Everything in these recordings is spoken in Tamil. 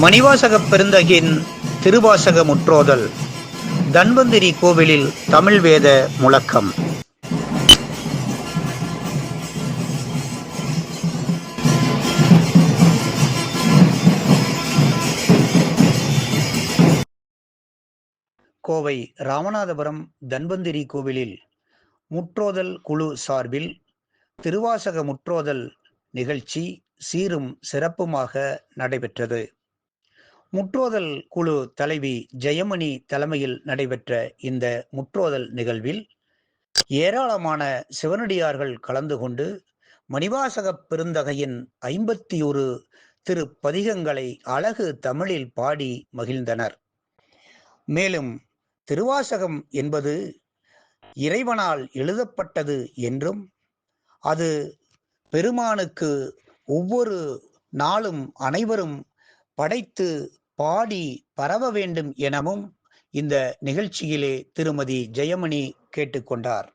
மணிவாசகப் பெருந்தகையின் திருவாசக முற்றோதல். தன்வந்திரி கோவிலில் தமிழ் வேத முழக்கம். கோவை ராமநாதபுரம் தன்வந்திரி கோவிலில் முற்றோதல் குழு சார்பில் திருவாசக முற்றோதல் நிகழ்ச்சி சீரும் சிறப்புமாக நடைபெற்றது. முற்றோதல் குழு தலைவி ஜெயமணி தலைமையில் நடைபெற்ற இந்த முற்றோதல் நிகழ்வில் ஏராளமான சிவனடியார்கள் கலந்து கொண்டு மணிவாசகப் பெருந்தகையின் 51 திருப்பதிகங்களை அழகு தமிழில் பாடி மகிழ்ந்தனர். மேலும் திருவாசகம் என்பது இறைவனால் எழுதப்பட்டது என்றும் அது பெருமானுக்கு ஒவ்வொரு நாளும் அனைவரும் படைத்து பாடி பரவ வேண்டும் எனவும் இந்த நிகழ்ச்சியிலே திருமதி ஜெயமணி கேட்டுக்கொண்டார்.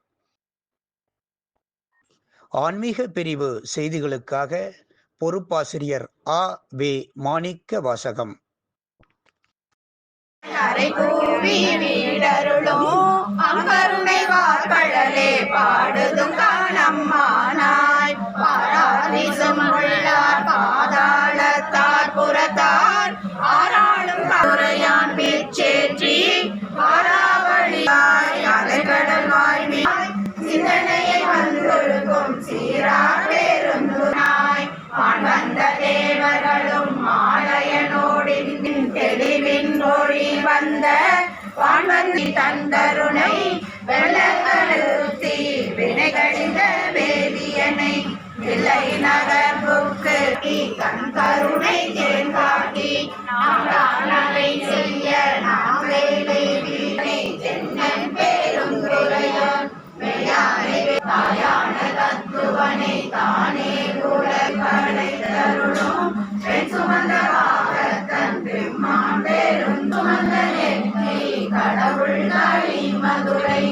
ஆன்மீக பிரிவு செய்திகளுக்காக பொறுப்பாசிரியர் A.V. மாணிக்க வாசகம். தேவர்களும் மாலையனோடின் தெளிவின் ஒளி வந்த வான்வந்தி தந்தருணை வெள்ளங்களுத்தி வினைகடிந்த வேதியனை இல்லை நகர்வுக்கு கண் கருணை தேர்காட்டி நாளை செய்ய நாம் வேலை வீணை தென்னன் பேரும் துறையோன் தாயான தத்துவனை தானே உலகனை தருளும் பெண் சுமந்தவாக தன் பெம்மான் பேரும் சுமந்த நெற்றி கடவுள் களி மதுரை